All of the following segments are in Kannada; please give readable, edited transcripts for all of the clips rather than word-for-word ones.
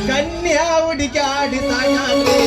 ಕನ್ಯಾ ಹುಡುಕಾಡಿ ಸಾಕಾದ್ರೆ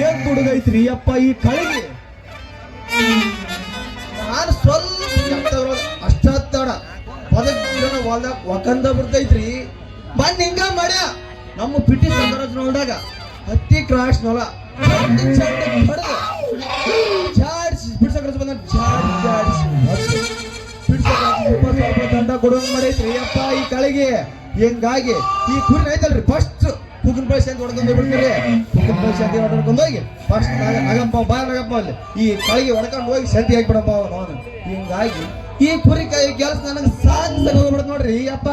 ಏನ್ ಹುಡುಗೈತ್ರಿ ಅಪ್ಪ ಈ ಕಳೆಗೆ. ನಾನು ಸ್ವಲ್ಪ ಅಷ್ಟತ್ತಡ ಹೊಲ್ದಾಗ ಒಕಂದ ಬರ್ತೈತ್ರಿ. ಬಂದ್ ಹಿಂಗ ಮಾಡ್ಯ ನಮ್ಮ ಪಿಟಿ ಸಂದರಾಜ್ ನೋಡಿದಾಗ ಹತ್ತಿ ಕ್ರಾಶ್ ನೋಲ ಬಿಡ್ಸಕ್ರಸ್ ಬಂದ ದಂಡ ಕೊಡುವಂಗ್ ಮಾಡೈತ್ರಿ ಅಪ್ಪ ಈ ಕಳೆಗೆ. ಹಿಂಗಾಗಿ ಈ ಕುರಿ ಐತಲ್ರಿ ಫಸ್ಟ್ ಕುಕ್ಕನ್ ಬಳಸಿ ಅಂತ ಹೊಡ್ಕೊಂಡು ಬಿಡ್ತೀರಿ. ಕುಕ್ಕನ್ ಬಳಸಿ ಅಂತ ಹೊಡ್ಕೊಂಡು ಹೋಗಿ ಫಸ್ಟ್ ನಗಪ್ಪ ಬಾ ನಗಪ್ಪ ಅಲ್ಲಿ ಈ ಕಳಿಗೆ ಹೊಡ್ಕೊಂಡು ಹೋಗಿ ಸಂತಿ ಹಾಕ್ಬಿಡಪ್ಪ ಅವನು. ಹಿಂಗಾಗಿ ಈ ಕುರಿ ಕೈ ಕೆಲಸ ನನಗೆ ಸಾಕು ಹೋಗ್ಬಿಡತ್ ನೋಡ್ರಿ ಅಪ್ಪ.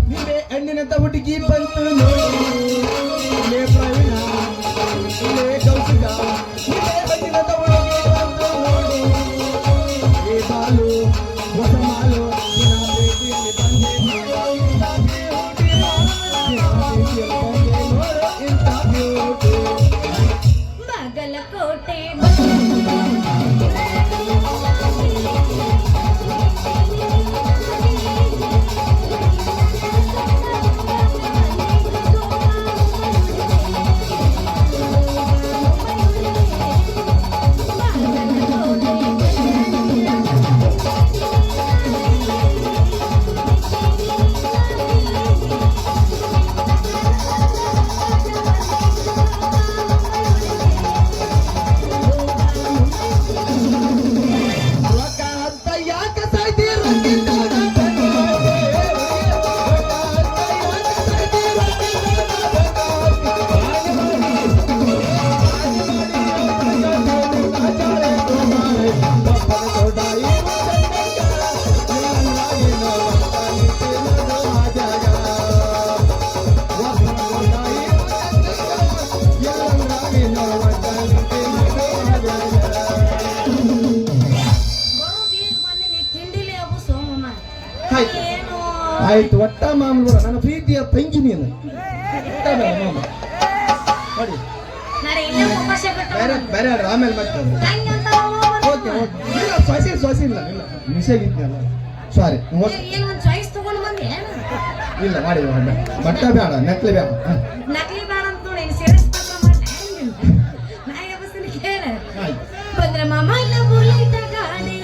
ನೀವೇ ಹೆಣ್ಣಿನಂತ ಹುಡುಗಿ ಬಂತು ನೋಡಿ ಪ್ರವೀಣ ಕೌಶಿಕ ಹೆಣ್ಣಿನಂತ ಹುಡುಗಿ ಬಂತು ನೋಡಿ ಬಾಲು ಹೊಸ ಮಾಲು ಬಾಗಲಕೋಟೆ ಆಯ್ತು. ಒಟ್ಟ ಮಾಮೂಲು ನನ್ನ ಪ್ರೀತಿಯ ತಂಗಿ ನೀನು. ಬೇರೆ ಬೇರೆ ಆಮೇಲೆ ಮತ್ತೆ ಓಕೆ ಓಕೆ ಸೊಸಿ ಇಲ್ಲ ಇಲ್ಲ ಮಿಸಾಗಿದ್ನಲ್ಲ ಸಾರಿ ಇಲ್ಲ ಮಾಡಿ ಬಟ್ಟ ಬೇಡ ನಕ್ಲಿ ಬೇಡ ನಕಲಿ ಬೇಡ ಅಂತ ನೋಡಿ ಸೇರಿಸ್ ಬಂದ್ರೆ ಮಾಮ ಇಲ್ಲ ಬುಲೆಟ್ ಗಾಡಿ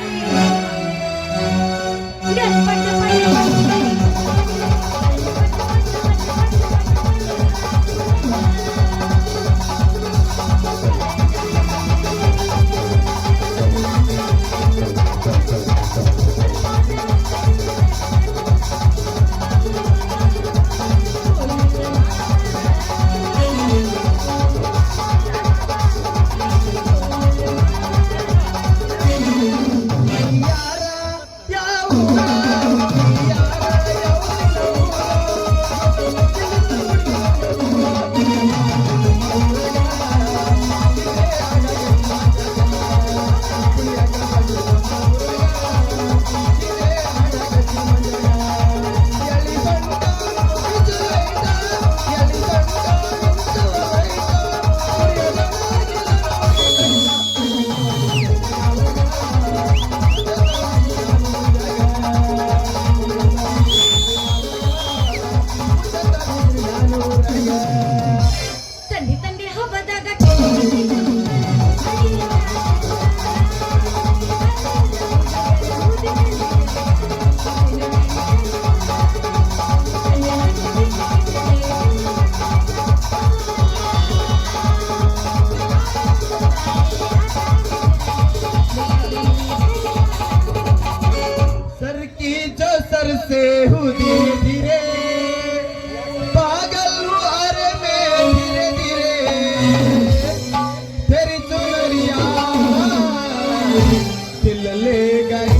दिलले गई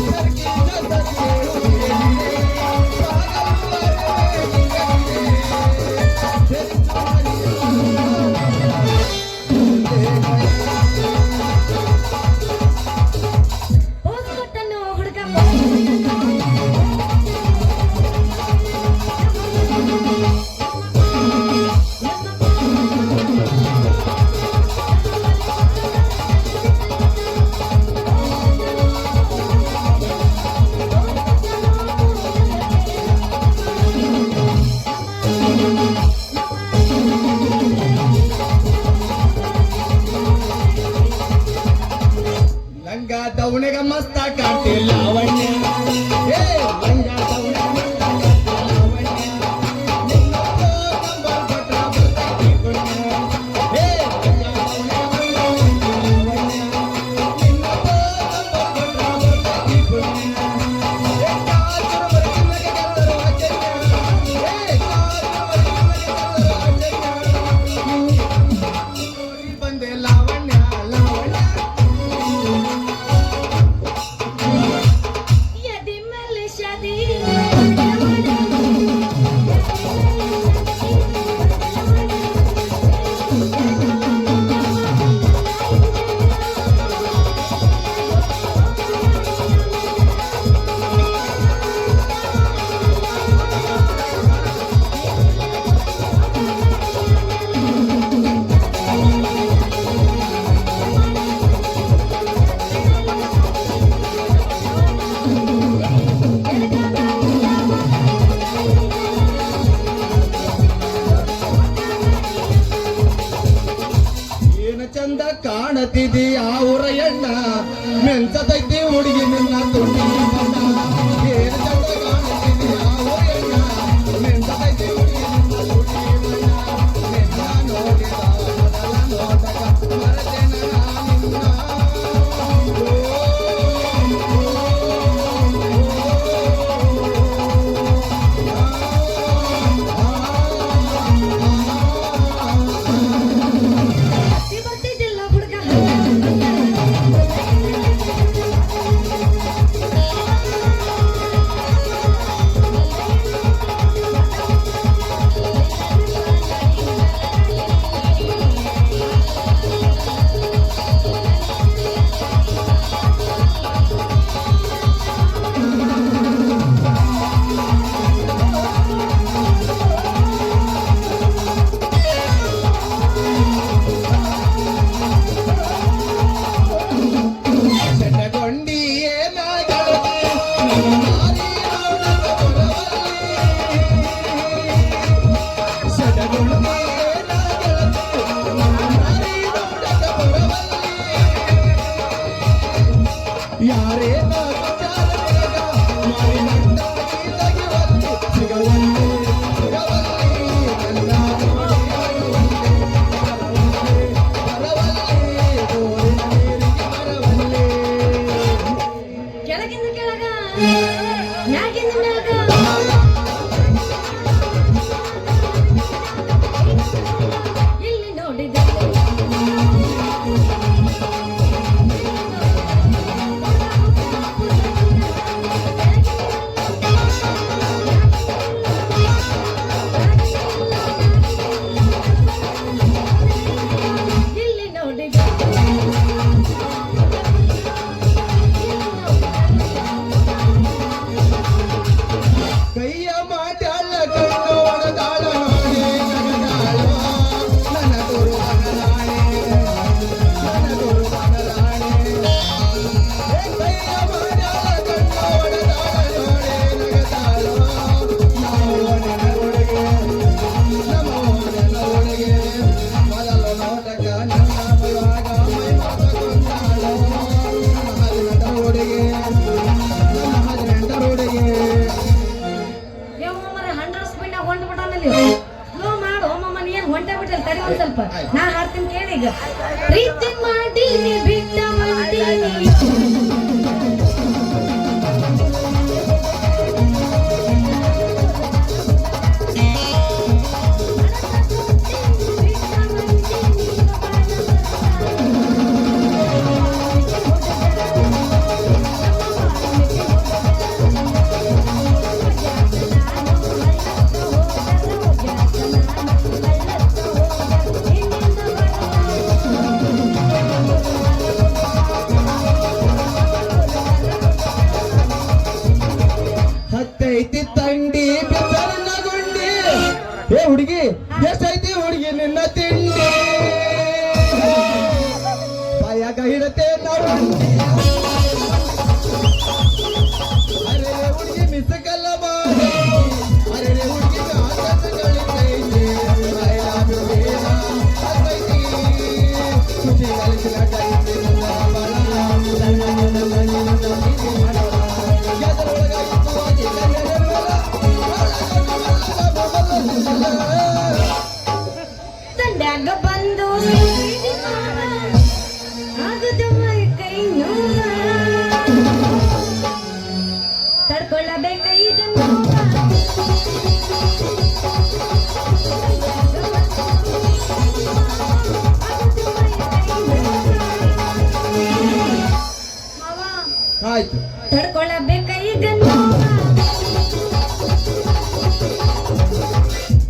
सरकी नजर ಹೋಗ್ಬಿಟ್ಟನು ಹುಡುಗ लंगा दौड़ने का मस्ता काटे लावण्य ए लंगा दौड़ने का मस्ता काटे लावण्य निन्नो नंबर बटा बटा की गुण्य ए लंगा दौड़ने का मस्ता काटे लावण्य निन्नो नंबर बटा बटा की गुण्य ए काचर बरकिन के कलर अजन्य ए काचर बरकिन के कलर अजन्य बंदे लावण्य लावण्य यदि मल शादी ಏನ ಚಂದ ಕಾಣತಿದಿ ಆ ಊರ ಎಣ್ಣ ಮೆಂಚತೈತಿ ಹುಡುಗಿ ನಿನ್ನ ತುಂಡಿ ಬಣ್ಣ ಏನ ಚಂದ ಕಾಣತಿದಿ ಆ ಊರ ಎಣ್ಣ ಮೆಂಚತೈತಿ ಹುಡುಗಿ ನಿನ್ನ ತುಂಡಿ ಬಣ್ಣ ನಿನ್ನ ನೋಡಿದ ಮೊದಲ ನೋಟಕ ಮರೆತೆನ ನಿನ್ನ ಬರ್ತಿದ್ದಿಲ್ಲ ಹುಡುಗ ಚಟಗೊಂಡಿ ಏನಾಗಲದೆ ನನ್ನ ಮಾರಿ ನೋಡಕ ಬರವಲ್ಲಿ ಚಟಗೊಂಡಿ ಏನಾಗಲದೆ ನನ್ನ ಮಾರಿ ನೋಡಕ ಬರವಲ್ಲಿ ಯಾರೇ ವಿಚಾರ ಮಾರಿ ನಂದಾಗಿ ತೆಗೆವಲ್ಲಿ ಸಿಗವಲ್ಲಿ ಸಿಗವಲ್ಲಿ ನನ್ನ ಬರವಲ್ಲಿ ಗೋರಿನ ನೀರಿಗೆ ಬರವಲ್ಲಿ ಕೆಳಗಿಂದ ಕೆಳಗ ಮ್ಯಾಗಿಂದ ಮ್ಯಾಗ ಇಲ್ಲಿ ನೋಡಿದ ಇಲ್ಲಿ ನೋಡಿದ ಕೈಯ ಮಾಟಾಳ ಕಣ್ಣು ಒಣದಾಳ ನಾಳೆ ನಗದಾಳ ನನ್ನ ಗುರು ಮಗನಾಳೆ ನನ್ನ ಗುರು ಮಗನಾಳೆ ಕೈಯ ಮಾಟಾಳ ಕಣ್ಣು ಒಣದಾಳ ನಾಳೆ ನಗದಾಳ ನಾವು ನನ್ನ ಹುಡುಗೆ ನಮ್ಮ ನನ್ನ ಹುಡುಗೆ ಮೊದಲ ನೋಟಕ ನನ್ನ ಬರುವಾಗ ಮೈ ಮಾತಕೊಂಡಾಳ ನನ್ನ ಹುಡುಗೆ ನನ್ನ ಹದಿನೆಂಟರ ಹುಡುಗೆ ಯಮ್ಮಮ್ಮರ 100 ಸ್ಪೀಡ್ ಹೊಂಟ ಬಿಟ್ಟಾನಲ್ಲಿ ಸ್ಲೋ ಮಾಡು ಅಮ್ಮಮ್ಮ ನೀ ಏನ್ ಹೊಂಟೆ ಬಿಟ್ಟಲ್ಲ ತಡಿ ಒಂದ್ ಸ್ವಲ್ಪ ನಾ ಹಾಡ್ತೀನಿ ಕೇಳಿ ಈಗ ಪ್ರೀತಿ ಮಾಡೀನಿ ಬಿಟ್ಟ ಮಾಡ್ತೀನಿ ಕೈಯಾಗ ಹಿಡತೆ ನಾವು ಅರೆ ಹುಡುಗಿ ಮಿಸಕಲ್ಲ ಮಾಡಿ ಅರೆ ಹುಡುಗಿ ಆಸೆಗಳಿದ್ದೈತೆ I love you ಬೇಡ ಆಗೈತಿ ಸುದ್ದಿ ಗಾಲಿಸಿನ ಟೈಮ್ ತಂಡ್ಯಾಗ ಬಂದು ಆಗದ ಮೈ ಕೈ ನೋವ ತಡ್ಕೊಳ್ಳಬೇಕ ಇದನ್ನು ಆಯ್ತು ತಡ್ಕೊಳ್ಳಬೇಕ ಇದನ್ನು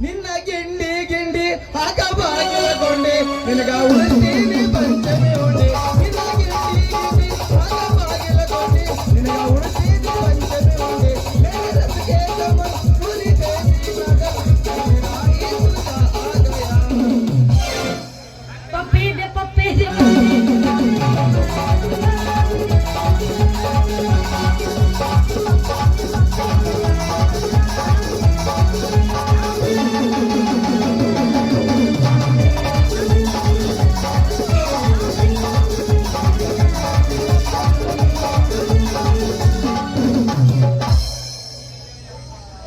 ನಿನ್ನ ಗಿಂಡಿ ಗಿಂಡಿ ಆಗ ಬಾಗಿಲಗೊಂಡೆ ನಿನಗ ಉಳಿಸ್ತೀನಿ ಪಂಚಮಿ ಹೊಡೆ ನಿನ್ನ ಗಿಂಡಿ ಗಿಂಡಿ ಆಗ ಬಾಗಿಲಗೊಂಡೆ ನಿನಗ ಉಳಿಸ್ತೀನಿ ಪಂಚಮಿ ಹೊಡೆ ರಸಿಗೆ ಗಮನ ಕುಲಿದೆ ಪಪ್ಪಿದೆ ಪಪ್ಪಿದೆ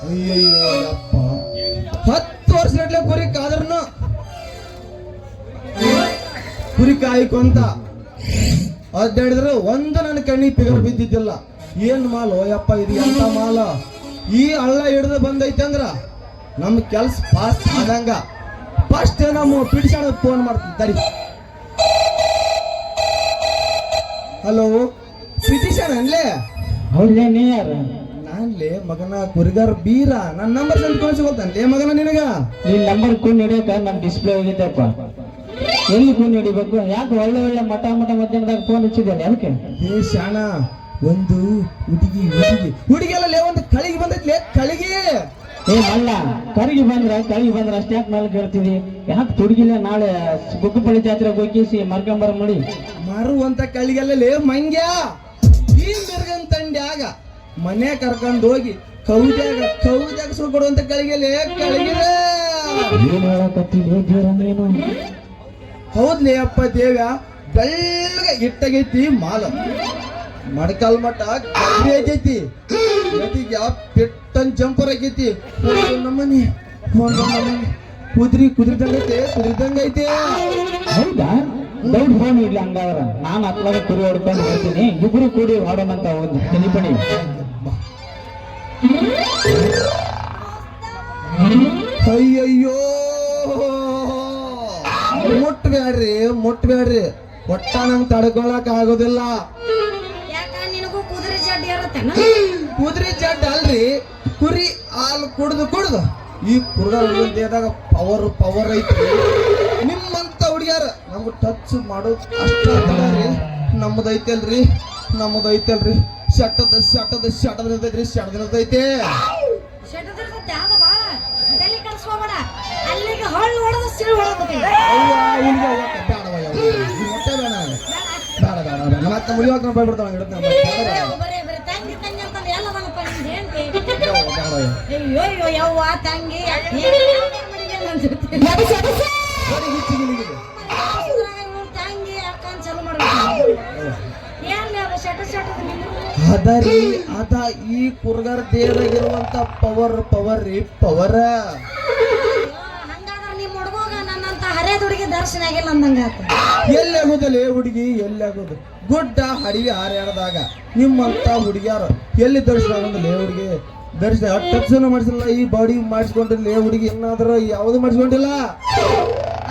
ಅಯ್ಯಯ್ಯೋ ಅಪ್ಪ 10 ವರ್ಷಗಟ್ಲೆ ಕುರಿ ಕಾದ್ರನು ಕುರಿ ಕಾಯ್ಕೊಂತ ಅಡ್ಡಾಡಿದ್ರು ಒಂದು ನನ್ನ ಕಣ್ಣಿ ಪಿಗರ್ ಬಿದ್ದಿದ್ದಿಲ್ಲ ಏನ್ ಮಾಲ್ ಓಯಪ್ಪ ಇದು ಎಂತ ಮಾಲ ಈ ಹಳ್ಳ ಹಿಡಿದು ಬಂದೈತೆ ಅಂದ್ರ ನಮ್ ಕೆಲ್ಸ ಫಾಸ್ಟ್ ಆದಂಗ ಫಸ್ಟ್ ನಮ್ಮ ಪಿಡಿಸಾಣ ಫೋನ್ ಮಾಡ್ತೀನಿ ತಡಿ ಹಲೋ ಪಿಟಿಷನ್ ಅನ್ಲೇ ಹೌದ್ಲೇ ನೀ ಯಾರು ನಾನ್ಲೇ ಮಗನ ಕುರಿಗಾರ ಬೀರ ನನ್ನ ನಂಬರ್ ಸಂತ ಕಳಿಸ್ಕೊಳ್ತಾನೆ ಮಗನ ನಿನಗ ನಿನ್ ನಂಬರ್ ಕೂನ್ ಹಿಡಿಯಕ ನಮ್ ಡಿಸ್ಪ್ಲೇ ಹೋಗಿದ್ದಪ್ಪ ಎಲ್ಲಿ ಕೂನ್ ಹಿಡಿಬೇಕು ಯಾಕೆ ಒಳ್ಳೆ ಒಳ್ಳೆ ಮಠ ಮಧ್ಯಾಹ್ನದಾಗ ಫೋನ್ ಹಚ್ಚಿದ್ದೇನೆ ಅದಕ್ಕೆ ಏ ಶಾಣ ಒಂದು ಹುಡುಗಿ ಅಲ್ಲ ಒಂದು ಕಳಿಗೆ ಬಂದೈತ್ಲೆ ಕಳಿಗೆ ಏ ಮಲ್ಲ ಕರಿಗೆ ಬಂದ್ರ ಅಷ್ಟ್ಯಾಕ್ ಮೇಲೆ ಕೇಳ್ತಿದಿ ಯಾಕೆ ತುಡುಗಿಲ್ಲ ನಾಳೆ ಬುಕ್ಕಪಳ್ಳಿ ಜಾತ್ರೆಗೆ ಹೋಗಿಸಿ ಮರ್ಕೊಂಬರ ಮಾಡಿ ಮಾರುವಂತ ಕಳಿಗೆಲ್ಲ ಮಂಗ್ಯ ಈ ಮಿರ್ಗನ್ ತಂಡ್ಯಾಗ ಮನೆ ಕರ್ಕೊಂಡು ಹೋಗಿ ಕೌದ್ಯಾಗ ಸುಳ್ಕೊಡುವಂತ ಕಳಿಗೆಲೆ ಕಳಿಗೆ ಏನ್ ಹೇಳಕತ್ತೀನಿ ದೇವ್ರ ನೀನು ಹೌದ್ಲೇ ಅಪ್ಪ ದೇವ್ಯ ಬೆಳ್ಳಗ ಇಟ್ಟಾಗೈತಿ ಮಾಲ ಮಡಕಲ್ ಮಠ ಗಬ್ಬಿ ಆಗೈತಿ ನದಿಗೆ ಪೆಟ್ಟನ್ ಜಂಪರ್ ಆಗೈತಿ ನಮ್ಮನಿ ಕುದ್ರಿದಂಗೈತೆ ಹೌದಾ ದೌಡ್ ಫೋನ್ ಇಡ್ಲಿ ಹಂಗಾದ್ರ ನಾನು ಹತ್ಲಾಗ ಕುರಿ ಹೊಡ್ಕೊಂಡು ಹೋಗ್ತೀನಿ ಇಬ್ರು ಕೂಡಿ ಹೊಡೋಣಂತ ಒಂದು ತಿನಿಪಣಿ ಅಯ್ಯಯ್ಯೋ ಮುಟ್ಬೇಡ್ರಿ ಒಟ್ಟ ನಂಗೆ ತಡ್ಕೊಳಕ್ ಆಗೋದಿಲ್ಲ ಯಾಕ ನಿನಗೂ ಕುದುರೆ ಜಡ್ಡಿ ಇರುತ್ತೇನ ಕುದುರೆ ಜಡ್ ಅಲ್ರಿ ಕುರಿ ಹಾಲು ಕುಡ್ದು ಈ ಕುರ್ಗ ದೇಹದಾಗ ಪವರ್ ಐತ್ರಿ ನಿಮ್ಮಂತ ಹುಡುಗ್ಯಾರ ನಮ್ಗೆ ಟಚ್ ಮಾಡೋದು ಅಷ್ಟ ರೀ ನಮ್ಮದೈತಲ್ರಿ ಶಟದೈತ್ರಿ ಶಟದೈತೆ ಶೆಟ್ಟದಿರ್ತೈತೆ ಅದ ಬಾಳ ತಲೆ ಕೆಡಿಸ್ಕೋಬೇಡ ಅಲ್ಲಿಗೆ ಹಳ್ಳು ಹೊಡೆದು ಸಿಳು ಹೊಡೆದ್ಬಿಟ್ಟಿದೆ ಬೇಡ ಮತ್ತೆ ಮುಗಿಯೋಕೆ ನಾವು ಬಿಡ್ತಾವ ಬರೀ ತಂಗಿ ತಂಗಿ ಅಂತ ಎಲ್ಲದನ್ನಪ್ಪ ನಿಮ್ದು ಹೆಂಡತಿ ಅಯ್ಯೋ ಯವ್ವ ತಂಗಿ ತಂಗಿ ಅಕ್ಕ ಚಲೋ ಮಾಡ್ಬೇಕು ಏನ್ ಶಟ ಅದರಿ ಅದ ಈ ಕುರ್ಗಾರ ದೇಹದಾಗಿರುವಂತ ಪವರ್ ಹಂಗಾದ್ರೆ ನಿಮ್ ಹುಡುಗ ನನ್ನಂತ ಹರೇ ದುಡಿಗೆ ದರ್ಶನ ಆಗಿಲ್ಲ ಅಂದಂಗ ಎಲ್ಲಾಗೋದಲ್ಲೇ ಹುಡುಗಿ ಎಲ್ಲಾಗೋದು ಗುಡ್ಡ ಹಡಿವಿ ಹಾರ್ಯಾಡದಾಗ ನಿಮ್ಮಂತ ಹುಡುಗಿಯಾರ ಎಲ್ಲಿ ದರ್ಶನ ಆಗೋದಲ್ಲೇ ಹುಡುಗಿ ದರ್ಶನ ಟಚ್ನ ಮಾಡಿಸಿಲ್ಲ ಈ ಬಾಡಿ ಮಾಡಿಸ್ಕೊಂಡಿಲ್ಲ ಹುಡುಗಿ ಏನಾದ್ರೂ ಯಾವ್ದು ಮಾಡಿಸ್ಕೊಂಡಿಲ್ಲ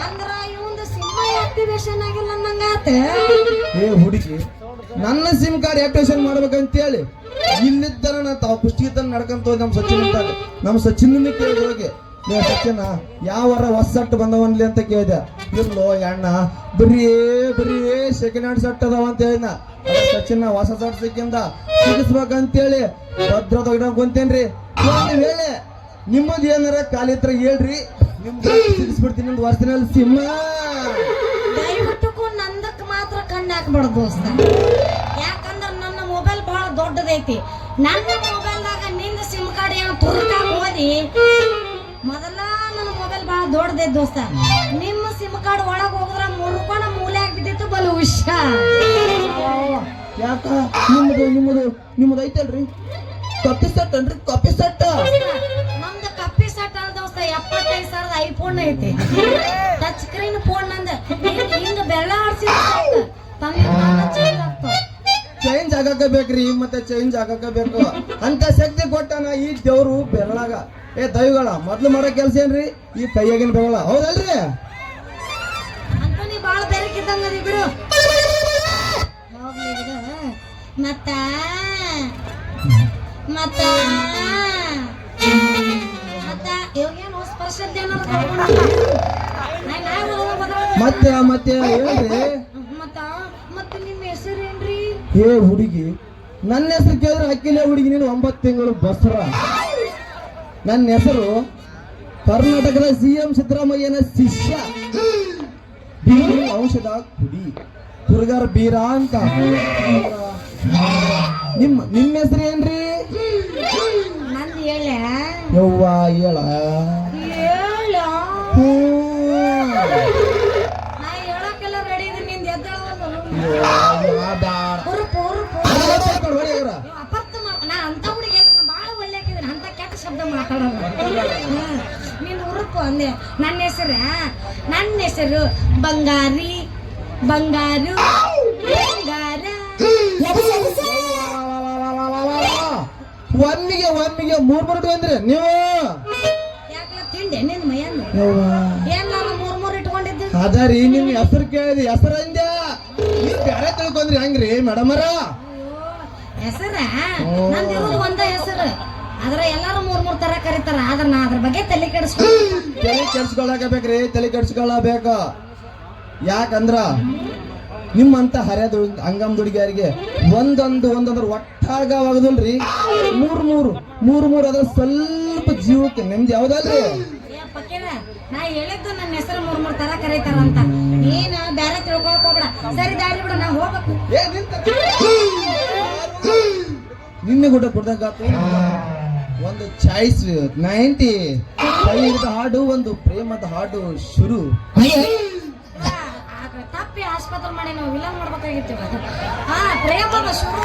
ಅಂದ್ರ ಇವಂದು ಸಿಂಹ ಆಕ್ಟಿವೇಶನ್ ಆಗಿಲ್ಲ ಅಂದಂಗಾತ ಏ ಹುಡುಗಿ ನನ್ನ ಸಿಮ್ ಕಾರ್ಡ್ ಆಕ್ಟಿವೇಶನ್ ಮಾಡ್ಬೇಕಂತೇಳಿ ಇಲ್ಲಿದ್ದಾರ ನಾ ತಾವು ಪುಷ್ಟಿಗೆ ನಡ್ಕೊಂತ ಹೋಗಿ ನಮ್ಮ ಸಚಿನ್ ಕೇಳಿದ ಹೋಗಿ ಸಚಿನ ಯಾವಾರ ಹೊಸಟ್ಟು ಬಂದವನ್ಲಿ ಅಂತ ಕೇಳಿದೆ ಇರ್ಲೋ ಅಣ್ಣ ಬರೀ ಸೆಕೆಂಡ್ ಹ್ಯಾಂಡ್ ಸೆಟ್ ಅದಾವ ಅಂತ ಹೇಳಿನ ಸಚಿನ್ ಹೊಸ ಸಟ್ ಸಿಕ್ಕಿಂದ ಸಿಗಿಸ್ಬೇಕಂತೇಳಿ ಭದ್ರ ತಗೊಂಡ್ ಕುಂತೇನ್ರಿ ಒಂದು ವೇಳೆ ನಿಮ್ಮದು ಏನಾರ ಖಾಲಿ ಹತ್ರ ಹೇಳ್ರಿ ನಿಮ್ದು ಸಿಗಿಸ್ಬಿಡ್ತೀನಿ ಒಂದು ವರ್ಷದಲ್ಲಿ ಸಿಂಹ ದಯವಿಟ್ಟು ನಂದಕ್ ಮಾತ್ರ ಕಣ್ಣ ಮುಂದೆ ಹಾಕ್ಬೇಡ ದೋಸ್ತ. ಯಾಕಂದ್ರ ನನ್ನ ಮೊಬೈಲ್ ಬಹಳ ದೊಡ್ಡದೈತಿ. ನನ್ನ ಮೊಬೈಲ್ದಾಗ ನಿಂದ ಸಿಮ್ ಕಾರ್ಡ್ ಏನು ತುರ್ಕಾಗ ಓದಿ ಮೊದಲ ನನ್ನ ಮೊಬೈಲ್ ಬಹಳ ದೊಡ್ಡದೈತಿ ದೋಸ್ತ. ನಿಮ್ಮ ಸಿಮ್ ಕಾರ್ಡ್ ಒಳಗೆ ಹೋಗಿದ್ರ ಮುರ್ಕೊಂಡ ಮೂಲೆ ಆಗ್ಬಿಟ್ಟಿತ್ತು ಬಲು ಹುಷಾರ್. ಯಾಕ ನಿಮ್ಮದು ಐತಲ್ರಿ ಕಾಪಿ ಸೆಟ್ ಅನ್ರಿ, ಕಾಪಿ ಸೆಟ್. ನಮ್ದು ಕಪ್ಪಿ ಸೆಟ್ ಅಲ್ಲ ದೋಸ್ತ, 75,000 ಐಫೋನ್ ಐತಿ. ಟಚ್ ಸ್ಕ್ರೀನ್ ಫೋನ್ ನಂದ ಹಿಂಗ ಬೆಳ್ಳ ಆಡ್ಸಿದ್ರೆ ಚೇಂಜ್ ಆಗಕ ಬೇಕ್ರಿ, ಮತ್ತೆ ಚೇಂಜ್ ಆಗಕ ಬೇಕು ಅಂತ ಶಕ್ತಿ ಕೊಟ್ಟಾನ ಈ ದೇವ್ರು ಬೆರಳಾಗ. ಏ ದೈವಗಳ ಮೊದ್ಲು ಮಾಡೋ ಕೆಲ್ಸ ಏನ್ರಿ ಈ ಕೈಯಾಗಿನ ಬೆರಳ, ಹೌದಲ್ರಿ? ಅಂತ ನೀ ಬಾಳ ಬೆರಕಿದ್ದಂಗ ಅದಿ ಬಿಡು. ಹೋಗ್ಲಿ ಬಿಡು. ಮತ್ತ ಮತ್ತ ಮತ್ತ ಇವಾಗೇನು ಸ್ಪರ್ಶದ ಮತ್ತೆ ಮತ್ತೆ ಹೇಳ್ರಿ. ಮತ್ತೆ ನಿಮ್ಮ ಹೆಸರು ಏನ್ರಿ? ಏ ಹುಡುಗಿ, ನನ್ನ ಹೆಸರು ಕೇಳಿದ್ರೆ ಅಕ್ಕಿಲ್ಲ ಹುಡುಗಿ, ನೀನು 9 ತಿಂಗಳು ಬಸರ. ನನ್ನ ಹೆಸರು ಕರ್ನಾಟಕದ CM ಸಿದ್ದರಾಮಯ್ಯನ ಶಿಷ್ಯ, ಬೀರು ಔಷಧ ಕುಡಿ, ಹುಡುಗರ ಬೀರ ಅಂತ. ನಿಮ್ಮ ಹೆಸರು ಏನ್ರಿ? ನಂದು ಹೇಳ ಯವ್ವ ಹೇಳ. ಹೇಳ ನಾ ಹೇಳಕ್ಕೆಲ್ಲ ರೆಡಿ ಇದೀನಿ. ನಿಂದ ಅಪರ್ಥ ನಾ ಅಂತ ಹುಡುಗಿ ಬಾಳ ಒಳ್ಳೆ ಹಾಕಿದ್ದೀನಿ, ಅಂತ ಕೆಟ್ಟ ಶಬ್ದ ಮಾತಾಡಲ್ಲ. ನಿನ್ ಹುರುಪು ಅಂದೆ. ನನ್ನ ಹೆಸರು ಬಂಗಾರಿ, ಬಂಗಾರು, ಬಂಗಾರ. ಒಮ್ಮಿಗೆ ಮೂರ್ ಅಂದ್ರೆ ನೀವು ಯಾಕಲ್ಲ ತಿಂಡೆ ನಿನ್ ಮೈಯನ್ನು ಏನ್ ನಾನು ಮೂರ್ ಇಟ್ಕೊಂಡಿದ್ದು? ಅದರಿ ನಿಮ್ ಹೆಸರು ಕೇಳಿದ್ರಿ, ಹೆಸರು ಅಂದ್ಯ ನೀವು ಬ್ಯಾರೆ ತಿಳ್ಕೊಂಡ್ರಿ ಹೆಂಗ್ರಿ ಮೇಡಮರ? ಹೆಸರ ನಂದಿರೋದು ಒಂದ ಹೆಸರು, ಆದ್ರ ಎಲ್ಲಾರು ಮೂರ್ ತರ ಕರೀತಾರ. ಆದ್ರ ನಾ ಅದ್ರ ಬಗ್ಗೆ ತಲೆ ಕೆಡ್ಸ್ಕೊಳಕ ಬೇಕ್ರಿ, ತಲೆ ಕೆಡ್ಸ್ಕೊಳಬೇಕ. ಯಾಕಂದ್ರ ನಿಮ್ಮಂತ ಹರಿಯದ ಹಂಗಮ್ ದುಡಿಗಾರಿಗೆ ಒಂದೊಂದ್ರ ಒಟ್ಟಾಗವಾಗದಲ್ರಿ. ಮೂರು ಅದ್ರ ಸ್ವಲ್ಪ ಜೀವಕ್ಕೆ ನಿಮ್ದು ಯಾವ್ದಲ್ರಿ? ನಾ ಹೇಳಿದ್ದು ನನ್ನ ಹೆಸರು ಮೂರ್ ತರ ಕರೀತಾರ ಅಂತ. ಏನ ಬ್ಯಾರೆ ತಿಳ್ಕೊಳಕ್ ಹೋಗ್ಬೇಡ. ಸರಿ ದಾರಿ ಬಿಡ, ನಾ ಹೋಗ್ಬೇಕು. ನಿನ್ನೆ ಗುಡ್ಡ ಕೊಡ್ದಂಗಾತು ಒಂದು ಚಾಯ್ಸ್ 90 ಕೈಹಿಡಿದ ಹಾಡು, ಒಂದು ಪ್ರೇಮದ ಹಾಡು ಶುರು. ತಪ್ಪಿ ಆಸ್ಪತ್ರೆ ಮಾಡಿ ನಾವು ವಿಲನ್ ಮಾಡ್ಬೇಕಾಗಿತ್ತು. ಪ್ರೇಮದ ಶುರು